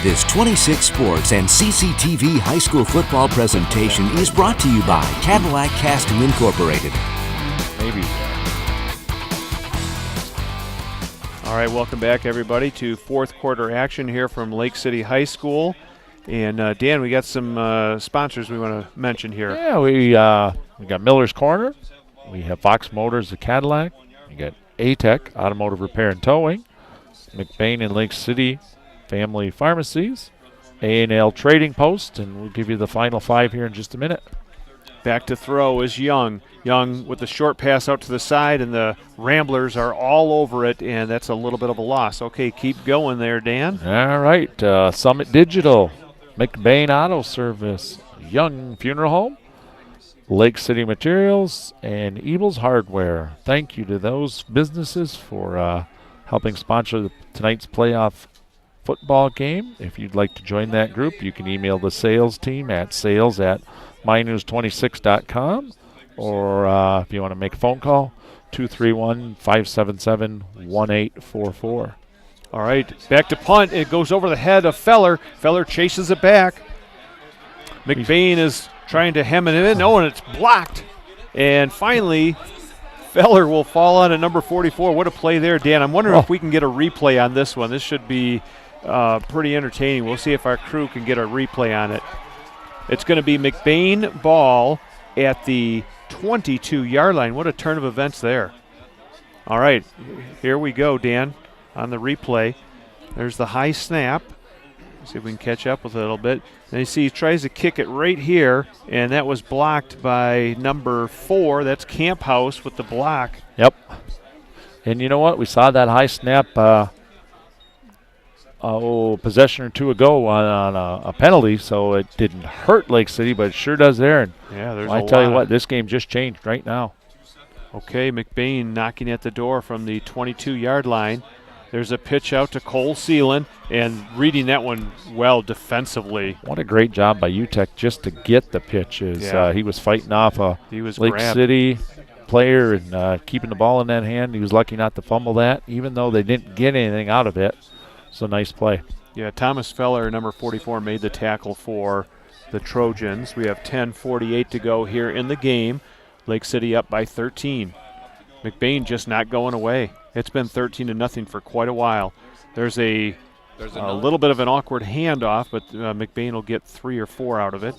This 26 Sports and CCTV high school football presentation is brought to you by Cadillac Casting Incorporated. Maybe. All right, welcome back, everybody, to fourth quarter action here from Lake City High School. And, Dan, we got some sponsors we want to mention here. Yeah, we got Miller's Corner. We have Fox Motors of Cadillac. We got A-Tech, Automotive Repair and Towing. McBain and Lake City Family Pharmacies. A&L Trading Post. And we'll give you the final five here in just a minute. Back to throw is Young. Young with the short pass out to the side, and the Ramblers are all over it, and that's a little bit of a loss. Okay, keep going there, Dan. All right, Summit Digital, McBain Auto Service, Young Funeral Home, Lake City Materials, and Ebel's Hardware. Thank you to those businesses for helping sponsor tonight's playoff football game. If you'd like to join that group, you can email the sales team at sales@mynews26.com, or if you want to make a phone call, 231-577-1844. All right, back to punt. It goes over the head of Feller. Feller chases it back. McBain is trying to hem it in. Oh, and it's blocked. And finally, Feller will fall on at number 44. What a play there, Dan. I'm wondering if we can get a replay on this one. This should be pretty entertaining. We'll see if our crew can get a replay on it. It's going to be McBain ball at the 22-yard line. What a turn of events there. All right, here we go, Dan, on the replay. There's the high snap. See if we can catch up with it a little bit. And you see he tries to kick it right here, and that was blocked by number 4. That's Camp House with the block. Yep. And you know what? We saw that high snap possession or two ago on a penalty, so it didn't hurt Lake City, but it sure does there. And yeah, there's I tell you what, this game just changed right now. Okay, McBain knocking at the door from the 22-yard line. There's a pitch out to Cole Seelan, and reading that one well defensively. What a great job by UTEC just to get the pitches. Yeah. He was fighting off a Lake grabbed. City player and keeping the ball in that hand. He was lucky not to fumble that, even though they didn't get anything out of it. So nice play. Yeah, Thomas Feller, number 44, made the tackle for the Trojans. We have 10:48 to go here in the game. Lake City up by 13. McBain just not going away. It's been 13-0 for quite a while. There's a little bit of an awkward handoff, but McBain will get 3 or 4 out of it.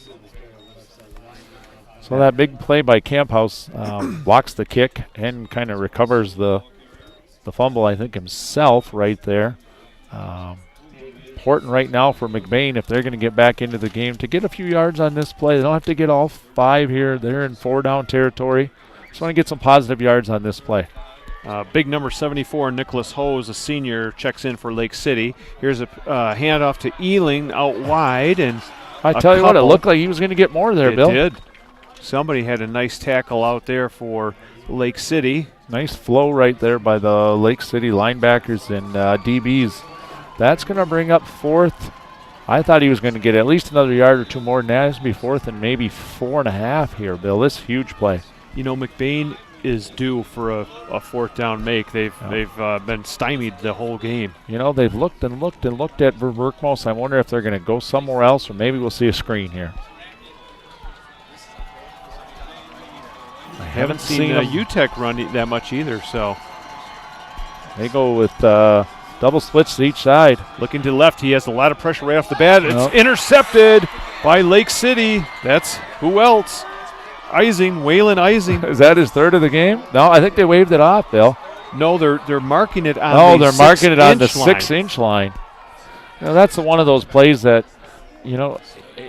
So that big play by Camp House blocks the kick and kind of recovers the fumble, I think, himself right there. Important right now for McBain, if they're going to get back into the game, to get a few yards on this play. They don't have to get all 5 here. They're in 4-down territory. Just want to get some positive yards on this play. Big number 74, Nicholas Hose, a senior, checks in for Lake City. Here's a handoff to Ealing out wide. And I tell you what, it looked like he was going to get more there, Bill. It did. Somebody had a nice tackle out there for Lake City. Nice flow right there by the Lake City linebackers and DBs. That's going to bring up 4th. I thought he was going to get at least another yard or 2 more than that. It's going to be 4th and maybe 4.5 here, Bill. This huge play. You know, McBain is due for a 4th down make. They've been stymied the whole game. You know, they've looked and looked and looked at Verberkmos. I wonder if they're going to go somewhere else, or maybe we'll see a screen here. I haven't seen UTEC run that much either, so. They go with double splits to each side. Looking to the left, he has a lot of pressure right off the bat. It's intercepted by Lake City. That's who else? Waylon Ising. Is that his 3rd of the game? No, I think they waved it off, Bill. No, they're marking it on they're marking it on the 6-inch line. You know, that's one of those plays that, you know,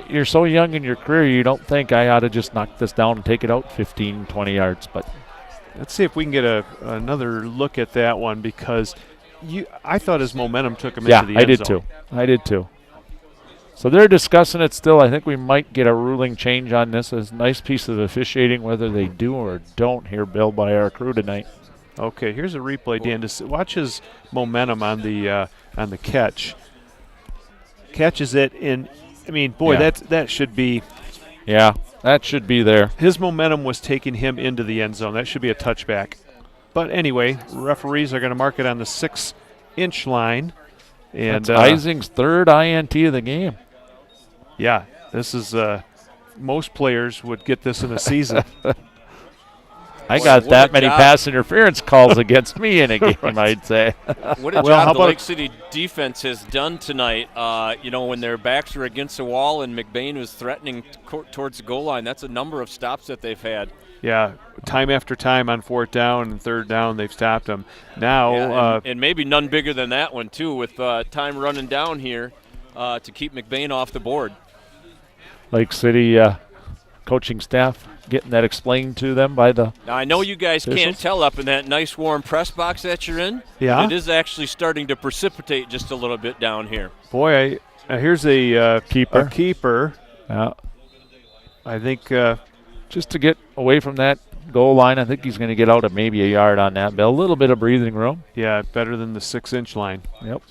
you're so young in your career, you don't think I ought to just knock this down and take it out 15, 20 yards. But let's see if we can get another look at that one, because I thought his momentum took him into the end zone. I did too. So they're discussing it still. I think we might get a ruling change on this. It's a nice piece of officiating, whether they do or don't here, Bill, by our crew tonight. Okay, here's a replay, Dan. Watch his momentum on the catch. Catches it in. I mean, boy, that should be. Yeah, that should be there. His momentum was taking him into the end zone. That should be a touchback. But anyway, referees are going to mark it on the 6-inch line. And That's Ising's third INT of the game. Yeah, this is most players would get this in a season. I got that many pass interference calls against me in a game, Right. I'd say. What a job the Lake City defense has done tonight. When their backs were against the wall and McBain was threatening towards the goal line, that's a number of stops that they've had. Yeah, time after time on 4th down and 3rd down, they've stopped them. Now, and maybe none bigger than that one, too, with time running down here to keep McBain off the board. Lake City coaching staff getting that explained to them by the Now, I know you guys officials. can't tell up in that nice warm press box that you're in. Yeah. It is actually starting to precipitate just a little bit down here. boy, here's a Keeper. A keeper. I think just to get away from that goal line, I think he's going to get out at maybe a yard on that, but a little bit of breathing room. yeah, better than the 6-inch line. Yep.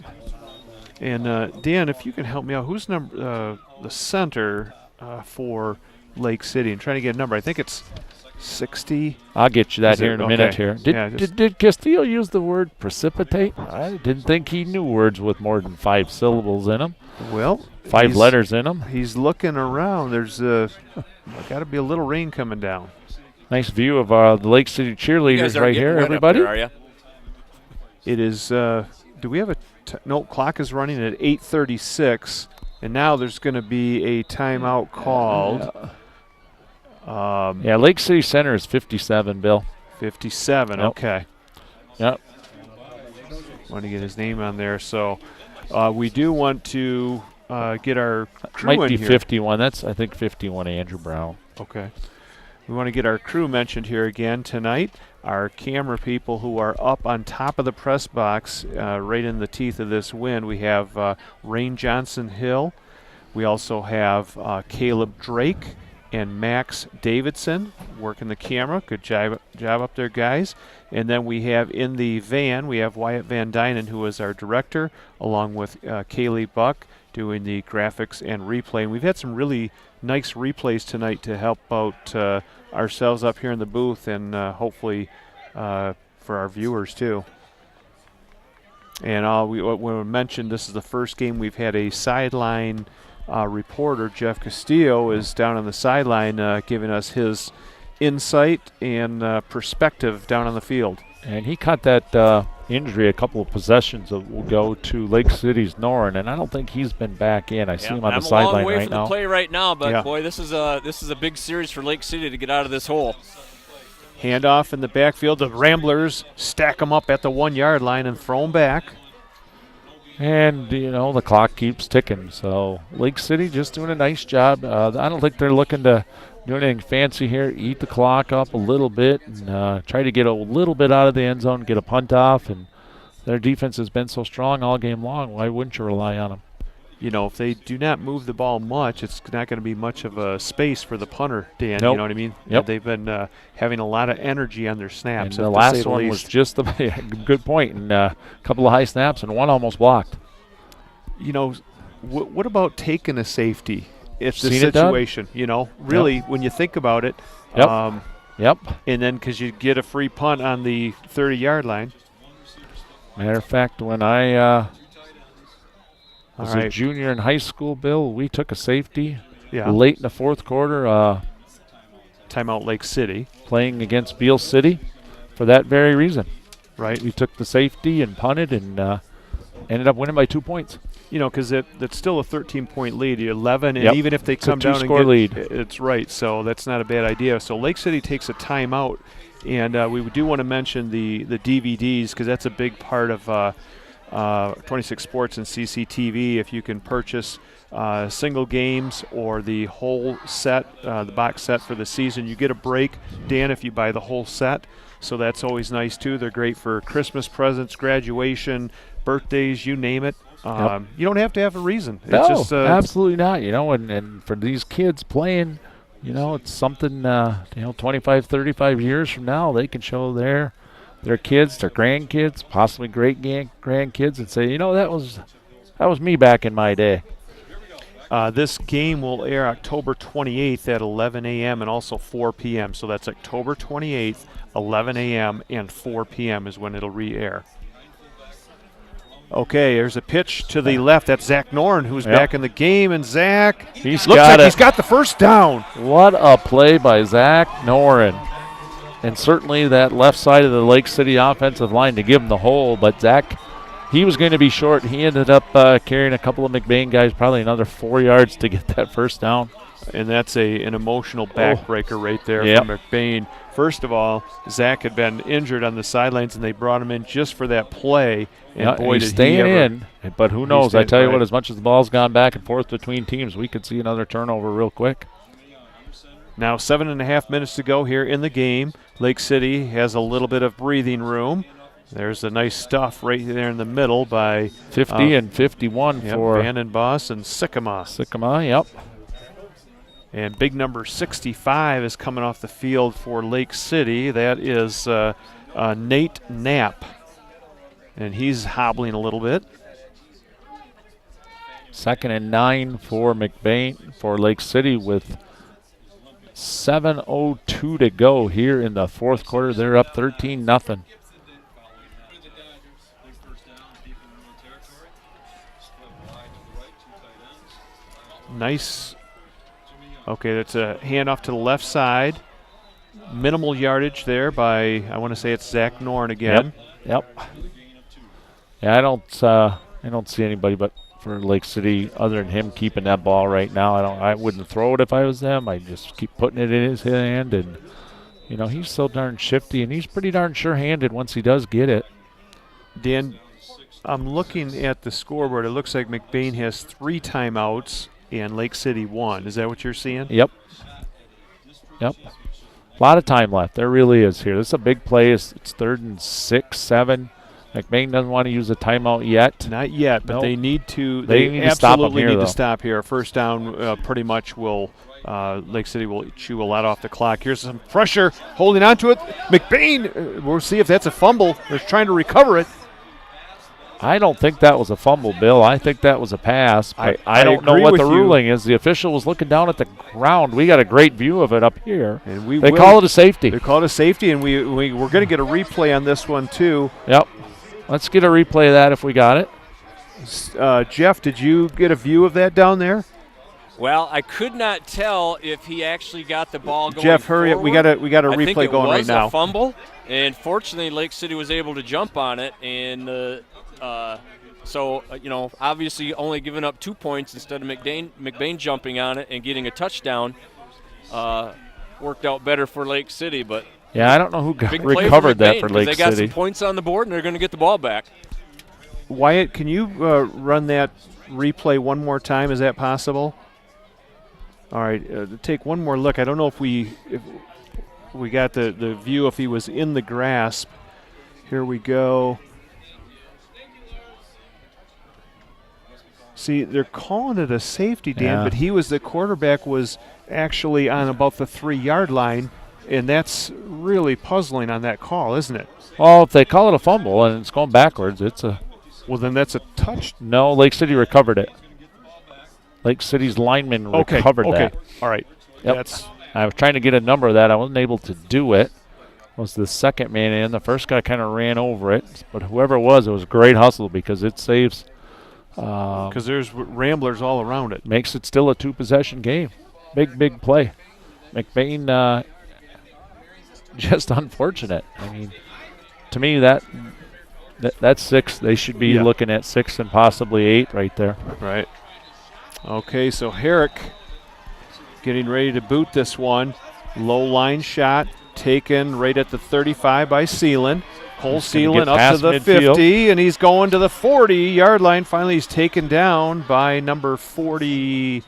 And Dan, if you can help me out, who's the center for Lake City? I'm trying to get a number. I think it's 60. I'll get you that Is here it? in a minute Okay. here. Yeah, Did Castillo use the word precipitate? I didn't think he knew words with more than 5 syllables in them. Well, 5 letters in them. He's looking around. There's got to be a little rain coming down. Nice view of the Lake City You guys cheerleaders aren't right getting here, wet up everybody. there, are you? It is. Do we have a? No, clock is running at 8:36, and now there's going to be a timeout called. Yeah, Lake City Center is 57, Bill. 57. Yep. Okay. Yep. Want to get his name on there. So we do want to get our crew Might in be here. 51. That's, I think, 51 Andrew Brown. Okay. We want to get our crew mentioned here again tonight. Our camera people who are up on top of the press box, right in the teeth of this wind. We have Rain Johnson Hill. We also have Caleb Drake and Max Davidson working the camera. Good job up there, guys. And then we have in the van, we have Wyatt Van Dynen, who is our director, along with Kaylee Buck doing the graphics and replay. And we've had some really nice replays tonight to help out ourselves up here in the booth and hopefully for our viewers too. And we mentioned this is the first game we've had a sideline reporter. Jeff Castillo is down on the sideline giving us his insight and perspective down on the field. And he caught that injury a couple of possessions ago to Lake City's Norrin, and I don't think he's been back in. I see him on the sideline right now. I'm a long way from the play right now, but boy, this is a big series for Lake City to get out of this hole. Handoff in the backfield. The Ramblers stack them up at the 1-yard line and throw them back. And, the clock keeps ticking. So Lake City just doing a nice job. I don't think they're looking to do anything fancy here. Eat the clock up a little bit and try to get a little bit out of the end zone, get a punt off. And their defense has been so strong all game long. Why wouldn't you rely on them? If they do not move the ball much, it's not going to be much of a space for the punter, Dan. Nope. You know what I mean? Yep. They've been having a lot of energy on their snaps. And the last one was just a good point, and a couple of high snaps, and one almost blocked. What about taking a safety? It's the Seen it done? situation, really, when you think about it. Yep. Yep. And then because you get a free punt on the 30-yard line. Matter of fact, when I was All a right. junior in high school, Bill, we took a safety Yeah. late in the fourth quarter Timeout Lake City. playing against Beale City for that very reason. Right. We took the safety and punted and ended up winning by 2 points. Because that's still a 13-point lead, 11, and Yep. even if they It's a come down and two-score get lead. it's right. So that's not a bad idea. So Lake City takes a timeout, and we do want to mention the DVDs because that's a big part of 26 Sports and CCTV. If you can purchase single games or the whole set, the box set for the season, you get a break, Dan, if you buy the whole set. So that's always nice too. They're great for Christmas presents, graduation, birthdays, you name it. Yep. You don't have to have a reason. No, It's just, absolutely not. And for these kids playing, it's something, 25, 35 years from now, they can show their kids, their grandkids, possibly great grandkids, and say, that was me back in my day. This game will air October 28th at 11 a.m. and also 4 p.m. So that's October 28th, 11 a.m. and 4 p.m. is when it'll re-air. Okay, there's a pitch to the left. That's Zach Norn, who's back in the game. And Zach he's got the first down. What a play by Zach Noren. And certainly that left side of the Lake City offensive line to give him the hole. But Zach, he was going to be short. He ended up carrying a couple of McBain guys, probably another 4 yards to get that first down. And that's an emotional backbreaker right there for McBain. First of all, Zach had been injured on the sidelines, and they brought him in just for that play. And boy, he's staying in. But who knows? I tell you what, as much as the ball's gone back and forth between teams, we could see another turnover real quick. Now 7.5 minutes to go here in the game. Lake City has a little bit of breathing room. There's a nice stuff right there in the middle by 50 and 51 for Van and Boss and Sycamore. Sycamore, yep. And big number 65 is coming off the field for Lake City. That is Nate Knapp. And he's hobbling a little bit. 2nd and 9 for McBain for Lake City with 7:02 to go here in the fourth quarter. They're up 13-0. Nice. Okay, that's a handoff to the left side. Minimal yardage there by, I want to say it's Zach Norn again. Yep. Yeah, I don't see anybody but for Lake City other than him keeping that ball right now. I wouldn't throw it if I was them. I just keep putting it in his hand, and he's so darn shifty, and he's pretty darn sure-handed once he does get it. Dan, I'm looking at the scoreboard. It looks like McBain has 3 timeouts and Lake City 1. Is that what you're seeing? Yep. A lot of time left. There really is here. This is a big play. It's 3rd and 6, 7. McBain doesn't want to use a timeout yet. Not yet, but they need to. They absolutely need to stop here. First down pretty much will Lake City will chew a lot off the clock. Here's some pressure, holding on to it. McBain, we'll see if that's a fumble. They're trying to recover it. I don't think that was a fumble, Bill. I think that was a pass. But I don't know what the ruling is. The official was looking down at the ground. We got a great view of it up here. And they call it a safety. They call it a safety, and we're going to get a replay on this one too. Yep. Let's get a replay of that if we got it. Jeff, did you get a view of that down there? Well, I could not tell if he actually got the ball going. Jeff, hurry up! We got a replay going right now. I think it was a fumble, and fortunately, Lake City was able to jump on it, and so obviously, only giving up 2 points instead of McBain jumping on it and getting a touchdown worked out better for Lake City, but. Yeah, I don't know who recovered that for Lake City. They got some points on the board, and they're going to get the ball back. Wyatt, can you run that replay one more time? Is that possible? All right, take one more look. I don't know if we got the view if he was in the grasp. Here we go. See, they're calling it a safety, Dan, but the quarterback was actually on about the 3-yard line. And that's really puzzling on that call, isn't it? Well, if they call it a fumble and it's going backwards, it's a... Well, then that's a touch. No, Lake City recovered it. Lake City's lineman recovered that. All right. Yep. I was trying to get a number of that. I wasn't able to do it. Was the second man in. The first guy kind of ran over it. But whoever it was a great hustle because it saves... Because there's ramblers all around it. Makes it still a 2-possession game. Big play. McBain... just unfortunate. I mean, to me, that's 6. They should be looking at 6 and possibly 8 right there. Right. Okay, so Herrick getting ready to boot this one. Low line shot taken right at the 35 by Seelan. Cole Seelan up to the midfield. 50, and he's going to the 40-yard line. Finally, he's taken down by number 48,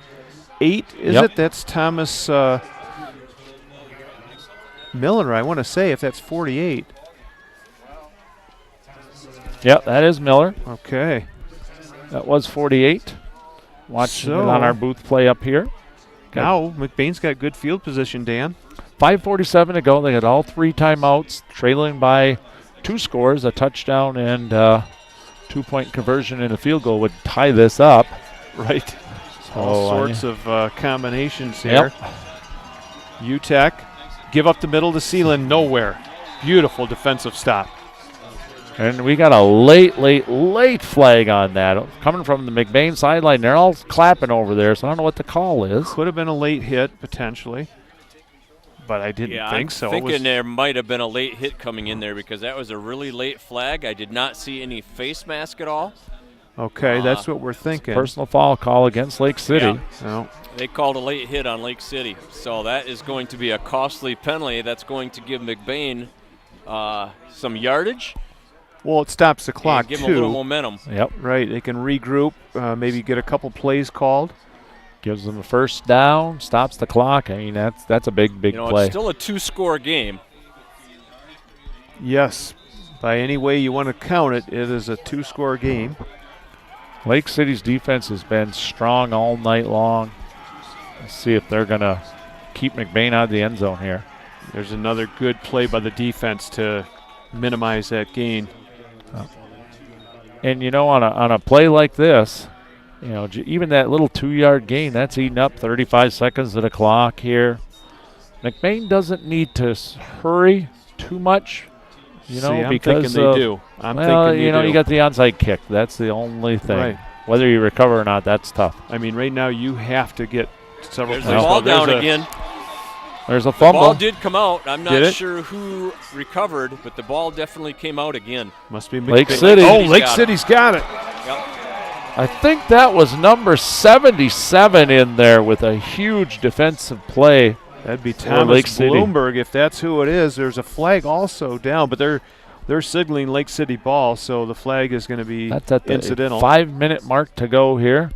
is it? That's Thomas... Miller, I want to say, if that's 48. Yep, that is Miller. Okay. That was 48. Watching it on our booth play up here. Now McBain's got good field position, Dan. 5:47 to go. They had all 3 timeouts, trailing by 2 scores, a touchdown and 2-point conversion and a field goal would tie this up. Right. So all sorts of combinations here. UTEC. Give up the middle to Seelan, nowhere. Beautiful defensive stop. And we got a late flag on that. Coming from the McBain sideline. They're all clapping over there, so I don't know what the call is. Could have been a late hit, potentially. But I didn't think so. I'm thinking there might have been a late hit coming in there because that was a really late flag. I did not see any face mask at all. Okay, that's what we're thinking. Personal foul call against Lake City. Yeah. No. They called a late hit on Lake City. So that is going to be a costly penalty. That's going to give McBain some yardage. Well, it stops the clock, give too. them a little momentum. Yep. Right, they can regroup, maybe get a couple plays called. Gives them a first down, stops the clock. I mean, that's a big play. It's still a 2-score game. Yes, by any way you want to count it, it is a 2-score game. Lake City's defense has been strong all night long. Let's see if they're going to keep McBain out of the end zone here. There's another good play by the defense to minimize that gain. And, on a play like this, even that little 2-yard gain, that's eating up 35 seconds of the clock here. McBain doesn't need to hurry too much, I'm because thinking they do. You got the onside kick. That's the only thing. Right. Whether you recover or not, that's tough. I mean, right now you have to get several There's plays. the ball down again. There's a fumble. The ball did come out. I'm not sure who recovered, but the ball definitely came out again. Must be Lake McBain. City. Oh, Lake City's got it. Yep. I think that was number 77 in there with a huge defensive play. That'd be Lake Thomas City. Bloomberg if that's who it is. There's a flag also down, but they're signaling Lake City ball, so the flag is going to be That's at the incidental. 5-minute mark to go here.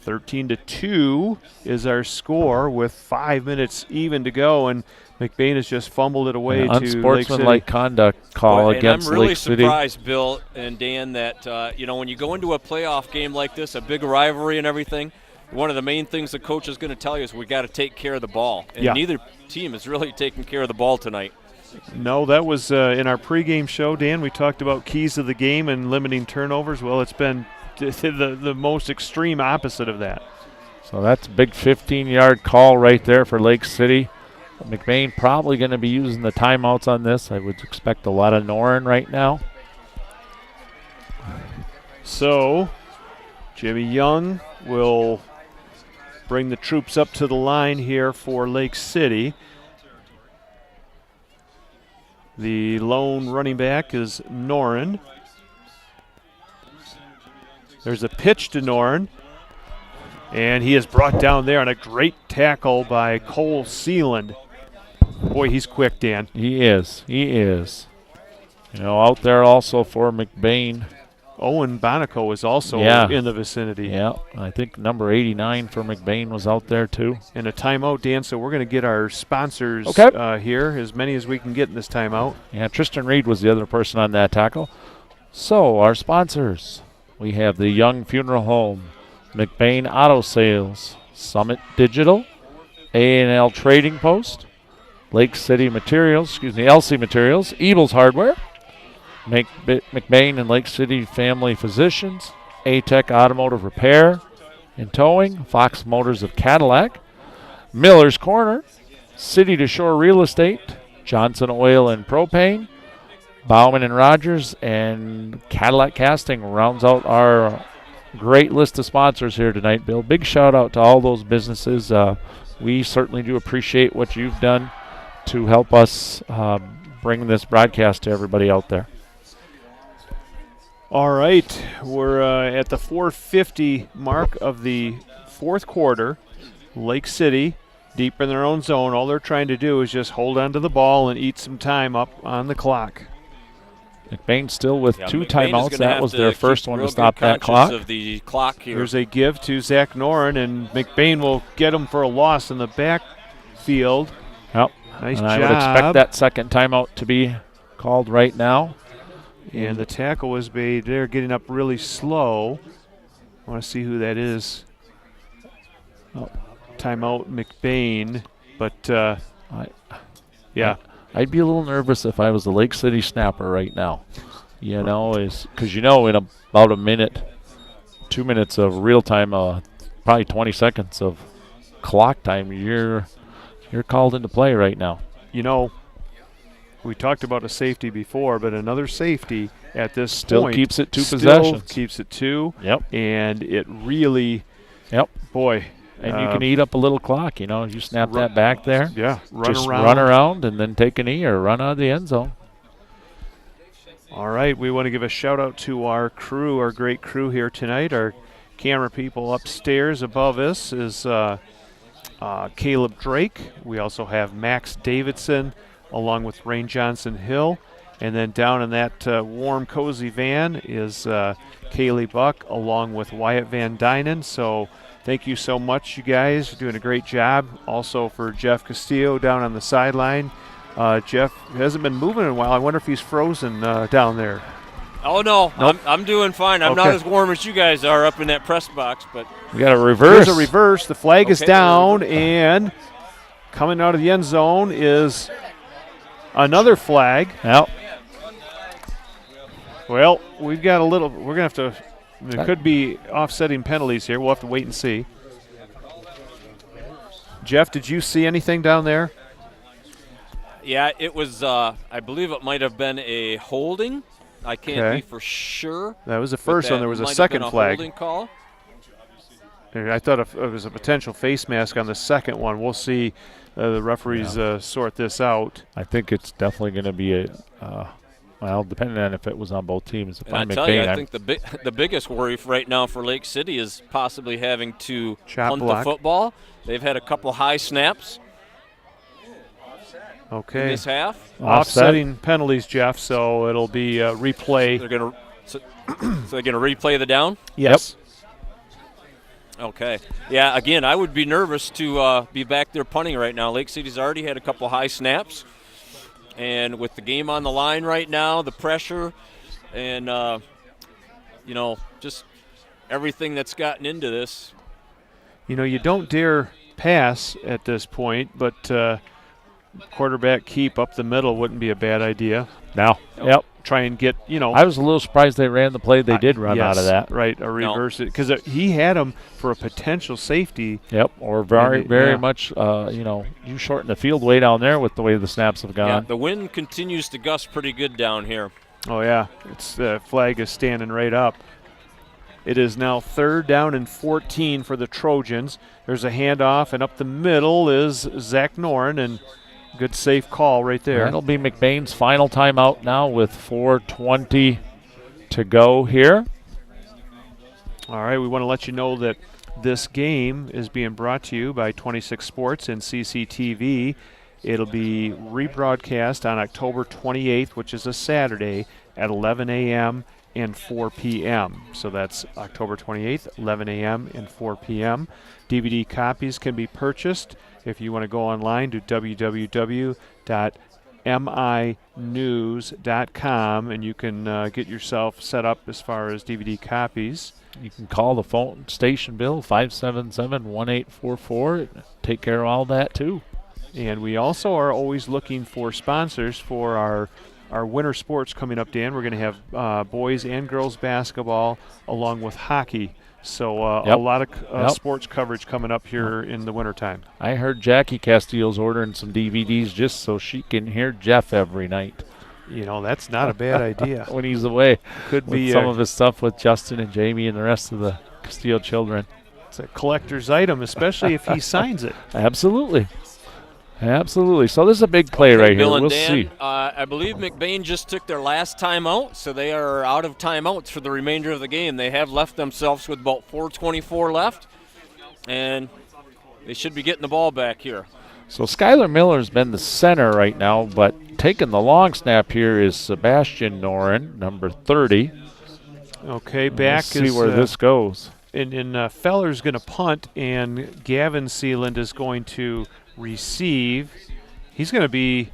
13-2 is our score with 5 minutes even to go, and McBain has just fumbled it away to Lake City. Unsportsmanlike conduct call against I'm really Lake City. surprised, Bill and Dan, that when you go into a playoff game like this, a big rivalry and everything, one of the main things the coach is going to tell you is we got to take care of the ball. And neither team is really taking care of the ball tonight. No, that was in our pregame show, Dan. We talked about keys of the game and limiting turnovers. Well, it's been the most extreme opposite of that. So that's a big 15-yard call right there for Lake City. McBain probably going to be using the timeouts on this. I would expect a lot of Noren right now. So Jimmy Young will bring the troops up to the line here for Lake City. The lone running back is Noren. There's a pitch to Noren, and he is brought down there on a great tackle by Cole Sealand. Boy, he's quick, Dan. He is. Out there also for McBain. Owen Bonico is also in the vicinity. Yeah, I think number 89 for McBain was out there too. And a timeout, Dan, so we're going to get our sponsors here, as many as we can get in this timeout. Yeah, Tristan Reed was the other person on that tackle. So, our sponsors. We have the Young Funeral Home, McBain Auto Sales, Summit Digital, A&L Trading Post, Lake City Materials, LC Materials, Eagles Hardware, McBain and Lake City Family Physicians, A-Tech Automotive Repair and Towing, Fox Motors of Cadillac, Miller's Corner, City to Shore Real Estate, Johnson Oil and Propane, Bauman and Rogers, and Cadillac Casting rounds out our great list of sponsors here tonight, Bill. Big shout out to all those businesses. We certainly do appreciate what you've done to help us bring this broadcast to everybody out there. All right, we're at the 4:50 mark of the fourth quarter. Lake City deep in their own zone. All they're trying to do is just hold on to the ball and eat some time up on the clock. McBain still with two McBain timeouts. That was their first one to stop that clock. Of the clock here. There's a give to Zach Noren, and McBain will get him for a loss in the backfield. Yep. Nice and job. I would expect that second timeout to be called right now. And the tackle was made. They're getting up really slow. I want to see who that is. Oh, timeout McBain, but yeah. I'd be a little nervous if I was the Lake City snapper right now. Because in about a minute, 2 minutes of real time, probably 20 seconds of clock time, you're called into play right now. We talked about a safety before, but another safety at this Still point keeps it 2 still possessions. keeps it 2. Yep. And it really, boy. And you can eat up a little clock, you know. You snap that back there. Yeah, Just run around and then take a knee or run out of the end zone. All right, we want to give a shout-out to our crew, our great crew here tonight. Our camera people upstairs above us is Caleb Drake. We also have Max Davidson along with Rain Johnson-Hill. And then down in that warm, cozy van is Kaylee Buck along with Wyatt Van Dynen. So thank you so much, you guys. You're doing a great job. Also for Jeff Castillo down on the sideline. Jeff hasn't been moving in a while. I wonder if he's frozen down there. Oh, no. Nope. I'm doing fine. I'm not as warm as you guys are up in that press box. But we got a reverse. There's a reverse. The flag is down, and coming out of the end zone is another flag. Yep. Well, we've got a little – we're going to have to – there could be offsetting penalties here. We'll have to wait and see. Jeff, did you see anything down there? Yeah, it was I believe it might have been a holding. I can't be for sure. That was the first one. There was a second flag. Holding call. I thought it was a potential face mask on the second one. We'll see the referees sort this out. I think it's definitely going to be a well, depending on if it was on both teams. If and I tell you, I think the biggest worry right now for Lake City is possibly having to punt the football. They've had a couple high snaps. Okay. In this half. Offsetting penalties, Jeff, so it'll be replay. They're going to so they're going to replay the down? Yes. Yep. Okay. Yeah, again, I would be nervous to be back there punting right now. Lake City's already had a couple high snaps. And with the game on the line right now, the pressure and, just everything that's gotten into this. You know, you don't dare pass at this point, but quarterback keep up the middle wouldn't be a bad idea. Now, try and get, I was a little surprised they ran the play. They did run out of that. Right, a reverse it. Because he had him for a potential safety. Yep, or very much, you shorten the field way down there with the way the snaps have gone. Yeah, the wind continues to gust pretty good down here. Oh, yeah. The flag is standing right up. It is now 3rd down and 14 for the Trojans. There's a handoff, and up the middle is Zach Noren, and good safe call right there. That'll be McBain's final timeout now with 4:20 to go here. All right, we want to let you know that this game is being brought to you by 26 Sports and CCTV. It'll be rebroadcast on October 28th, which is a Saturday, at 11 a.m. and 4 p.m. So that's October 28th, 11 a.m. and 4 p.m. DVD copies can be purchased if you want to go online to www.minews.com, and you can get yourself set up as far as DVD copies. You can call the phone station bill, 577-1844. Take care of all that, too. And we also are always looking for sponsors for our winter sports coming up, Dan. We're going to have boys and girls basketball along with hockey. So a lot of sports coverage coming up here in the wintertime. I heard Jackie Castillo's ordering some DVDs just so she can hear Jeff every night. You know, that's not a bad idea. When he's away. Could be some of his stuff with Justin and Jamie and the rest of the Castillo children. It's a collector's item, especially if he signs it. Absolutely. So this is a big play right Bill here. And we'll Dan, see. I believe McBain just took their last timeout, so they are out of timeouts for the remainder of the game. They have left themselves with about 4:24 left, and they should be getting the ball back here. So Skylar Miller's been the center right now, but taking the long snap here is Sebastian Noren, number 30. Okay, back we'll see where this goes. And Feller's going to punt, and Gavin Sealand is going to receive. He's going to be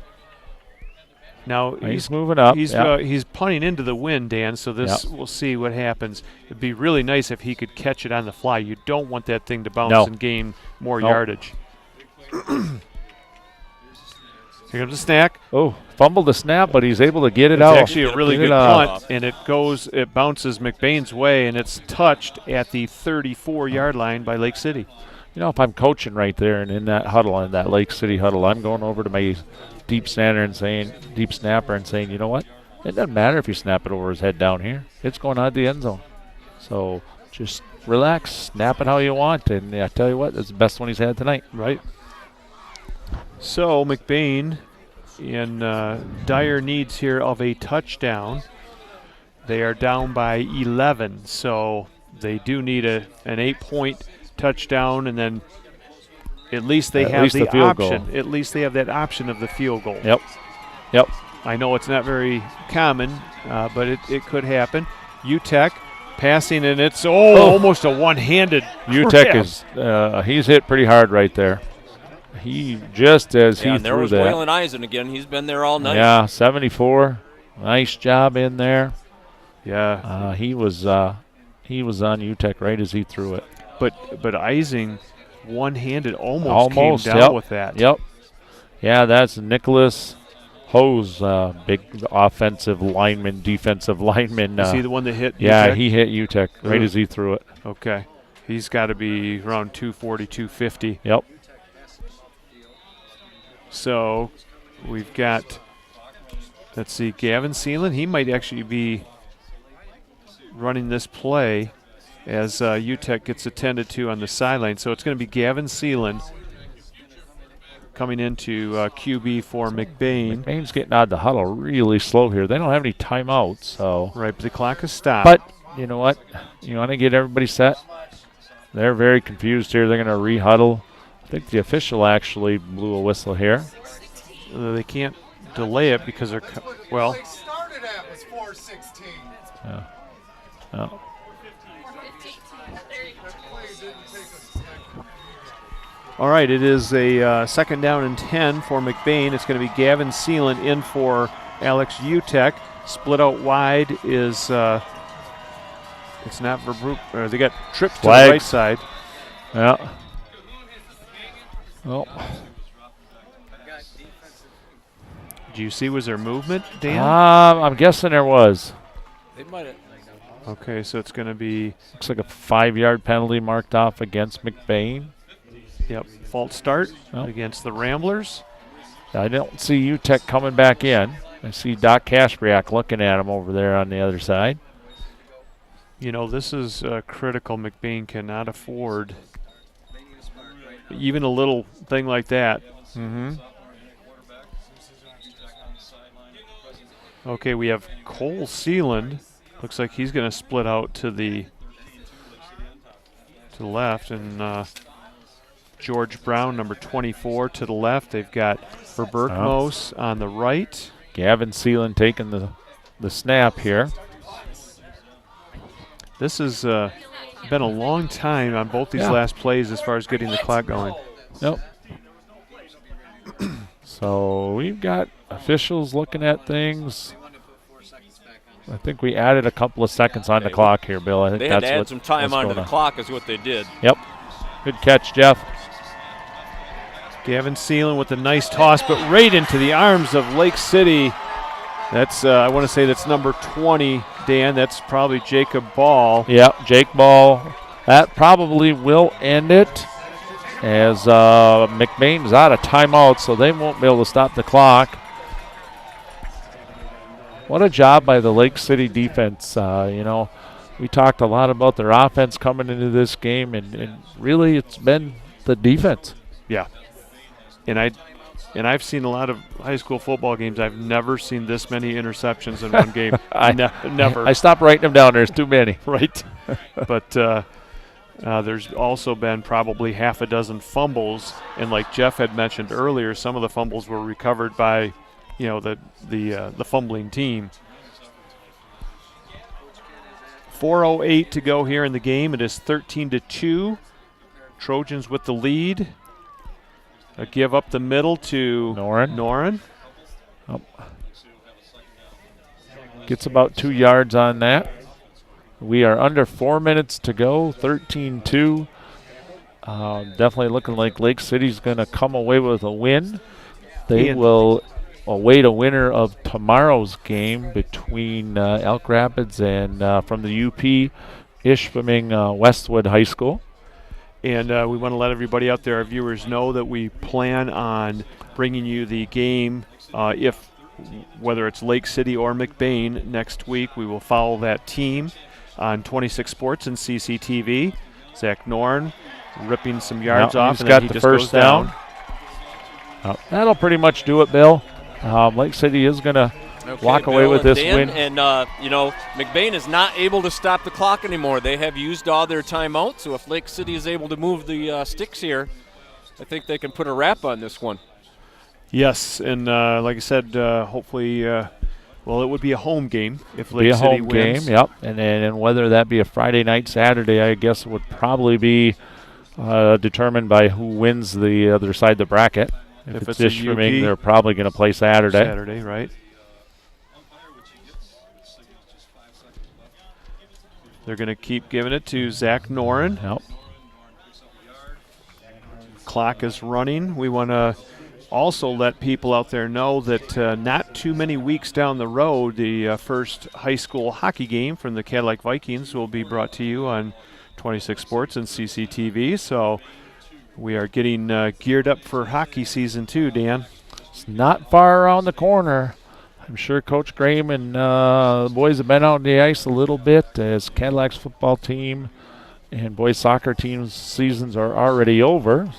now. He's moving up. He's punting into the wind, Dan. So we'll see what happens. It'd be really nice if he could catch it on the fly. You don't want that thing to bounce and gain more yardage. Here comes the snack. Oh, fumbled the snap, but he's able to get it out. It's actually a really good punt, and it bounces McBain's way, and it's touched at the 34-yard line by Lake City. You know, if I'm coaching right there and in that huddle, in that Lake City huddle, I'm going over to my deep snapper and saying, you know what? It doesn't matter if you snap it over his head down here. It's going out the end zone. So just relax, snap it how you want, and I tell you what, it's the best one he's had tonight. Right. So McBain in dire needs here of a touchdown. They are down by 11, so they do need an 8-point touchdown, and then at least they have the field option. goal. At least they have that option of the field goal. Yep. I know it's not very common, but it could happen. UTEC passing, and it's almost a one-handed UTEC grab. is he's hit pretty hard right there. He just as he and there threw was that. Waylon Eisen again. He's been there all night. Yeah, 74. Nice job in there. Yeah. He was on UTEC right as he threw it. But Eising one-handed almost came down yep. with that. Yep. Yeah, that's Nicholas Hose, big offensive lineman, defensive lineman. Is he the one that hit Yeah, UTEC? he hit UTEC right as he threw it. Okay. He's got to be around 240, 250. Yep. So we've got, let's see, Gavin Seelan. He might actually be running this play as UTEC gets attended to on the sideline. So it's going to be Gavin Seelan coming into QB for McBain. McBain's getting out of the huddle really slow here. They don't have any timeouts, so. Right, but the clock is stopped. But you know what? You want to get everybody set. They're very confused here. They're going to re-huddle. I think the official actually blew a whistle here. They can't delay it because they're, well. They started at was 4:16. Yeah. Oh. All right, it is a second down and 10 for McBain. It's going to be Gavin Seelan in for Alex Utek. Split out wide is it's not Verbrook. They got tripped to the right side. Yeah. Well. Do you see, was there movement, Dan? I'm guessing there was. They might have. Okay, so it's going to be. Looks like a 5-yard penalty marked off against McBain. Yep, false start against the Ramblers. I don't see UTEC coming back in. I see Doc Kaspriak looking at him over there on the other side. You know, this is critical. McBain cannot afford even a little thing like that. Mm-hmm. Okay, we have Cole Sealand. Looks like he's going to split out to the left, and George Brown, number 24, to the left. They've got Verberkmos on the right. Gavin Seelan taking the snap here. This has been a long time on both these last plays as far as getting the clock going. Yep. So we've got officials looking at things. I think we added a couple of seconds on the clock here, Bill. I think they that's had to add what, some time onto the clock is what they did. Yep. Good catch, Jeff. Gavin Seelan with a nice toss, but right into the arms of Lake City. That's, I want to say that's number 20, Dan. That's probably Jacob Ball. Yep, Jake Ball. That probably will end it as McBain's out of timeout, so they won't be able to stop the clock. What a job by the Lake City defense. You know, we talked a lot about their offense coming into this game, and really it's been the defense. Yeah. And I've seen a lot of high school football games. I've never seen this many interceptions in one game. Never. I stopped writing them down. There's too many. Right. But there's also been probably half a dozen fumbles, and like Jeff had mentioned earlier, some of the fumbles were recovered by, you know, the fumbling team. 4:08 to go here in the game. It is 13-2. Trojans with the lead. A give up the middle to Noren. Oh. Gets about 2 yards on that. We are under 4 minutes to go, 13-2. Definitely looking like Lake City's going to come away with a win. They will await a winner of tomorrow's game between Elk Rapids and from the UP, Ishpeming Westwood High School. And we want to let everybody out there, our viewers, know that we plan on bringing you the game whether it's Lake City or McBain next week, we will follow that team on 26 Sports and CCTV. Zach Norn ripping some yards off, he's and got then he the just first goes down. That'll pretty much do it, Bill. Lake City is going to walk away with this win. And, McBain is not able to stop the clock anymore. They have used all their timeouts, so if Lake City is able to move the sticks here, I think they can put a wrap on this one. Yes, and like I said, hopefully, it would be a home game if Lake City wins. Be a home game, yep. And whether that be a Friday night, Saturday, I guess would probably be determined by who wins the other side of the bracket. If it's Ishpeming, they're probably going to play Saturday. Saturday, right. They're going to keep giving it to Zach Noren. Yep. Clock is running. We want to also let people out there know that not too many weeks down the road, the first high school hockey game from the Cadillac Vikings will be brought to you on 26 Sports and CCTV. So we are getting geared up for hockey season too, Dan. It's not far around the corner. I'm sure Coach Graham and the boys have been out on the ice a little bit as Cadillac's football team and boys soccer team's seasons are already over.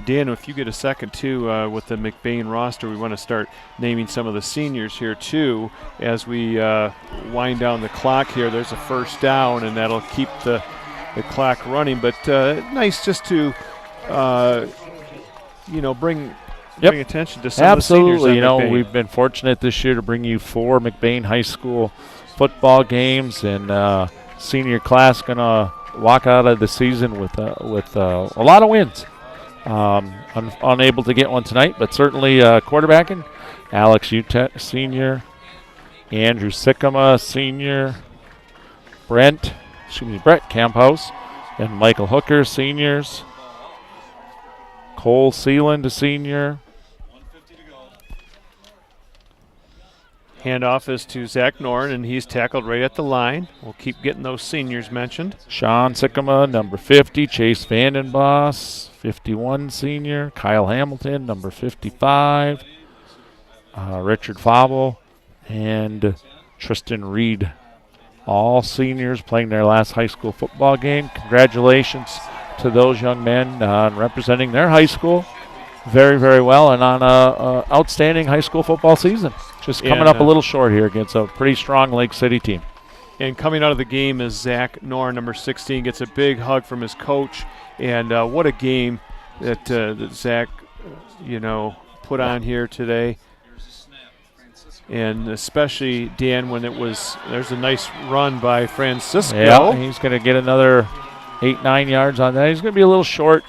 Dan, if you get a second, too, with the McBain roster, we want to start naming some of the seniors here, too, as we wind down the clock here. There's a first down, and that'll keep the clock running. But nice just to, bring attention to some of the seniors. Absolutely. We've been fortunate this year to bring you 4 McBain High School football games, and senior class going to walk out of the season with a lot of wins. Unable to get one tonight, but certainly quarterbacking. Alex Utet, senior. Andrew Sycama, senior. Brett Camphouse, and Michael Hooker, seniors. Cole Sealand, a senior. Handoff is to Zach Norn, and he's tackled right at the line. We'll keep getting those seniors mentioned. Sean Sycama, number 50. Chase Vandenboss, 51, senior. Kyle Hamilton, number 55. Richard Fable and Tristan Reed, all seniors playing their last high school football game. Congratulations to those young men on representing their high school very, very well and on a outstanding high school football season. Just coming up a little short here against a pretty strong Lake City team. And coming out of the game is Zach Norn, number 16, gets a big hug from his coach. And what a game that Zach, put on here today. And especially, Dan, when there's a nice run by Francisco. Yeah, he's going to get another 8-9 yards on that. He's going to be a little short.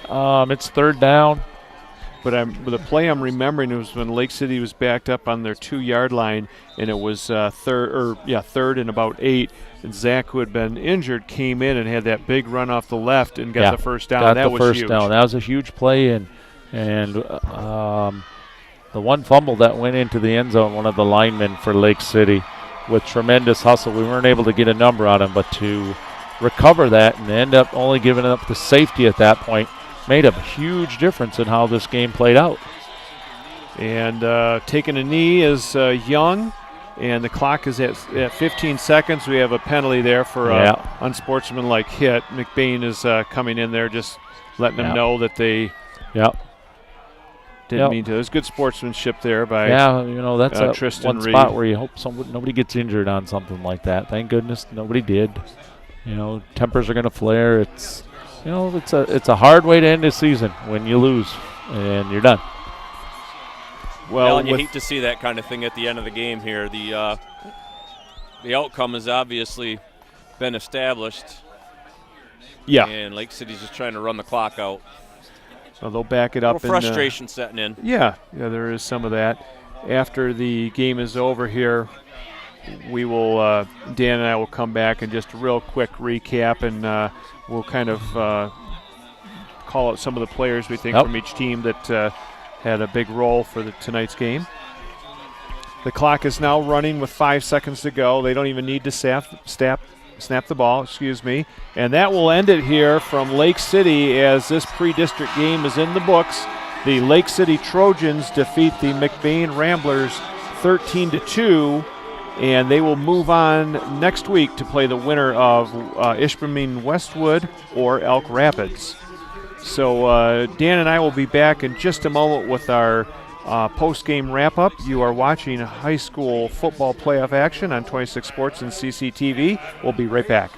It's third down. But the play I'm remembering was when Lake City was backed up on their 2-yard line, and it was third and about 8. And Zach, who had been injured, came in and had that big run off the left and got the first down. That was huge. That was a huge play, and the one fumble that went into the end zone, one of the linemen for Lake City, with tremendous hustle. We weren't able to get a number on him, but to recover that and end up only giving up the safety at that point made a huge difference in how this game played out. And taking a knee is Young, and the clock is at 15 seconds. We have a penalty there for an unsportsmanlike hit. McBain is coming in there, just letting them know that they didn't mean to. There's good sportsmanship there by that's Tristan one Reed. Spot where you hope nobody gets injured on something like that. Thank goodness nobody did. Tempers are going to flare. It's a hard way to end this season when you lose and you're done. Well, and you hate to see that kind of thing at the end of the game here. The outcome has obviously been established. Yeah. And Lake City's just trying to run the clock out. Well, they'll back it up. Frustration setting in. Yeah, there is some of that. After the game is over here, we will, Dan and I will come back and just a real quick recap, and we'll kind of call out some of the players we think from each team that had a big role for tonight's game. The clock is now running with 5 seconds to go. They don't even need to snap the ball, and that will end it here from Lake City as this pre-district game is in the books. The Lake City Trojans defeat the McBain Ramblers 13-2, and they will move on next week to play the winner of Ishpeming Westwood or Elk Rapids. So Dan and I will be back in just a moment with our post-game wrap-up. You are watching high school football playoff action on 26 Sports and CCTV. We'll be right back.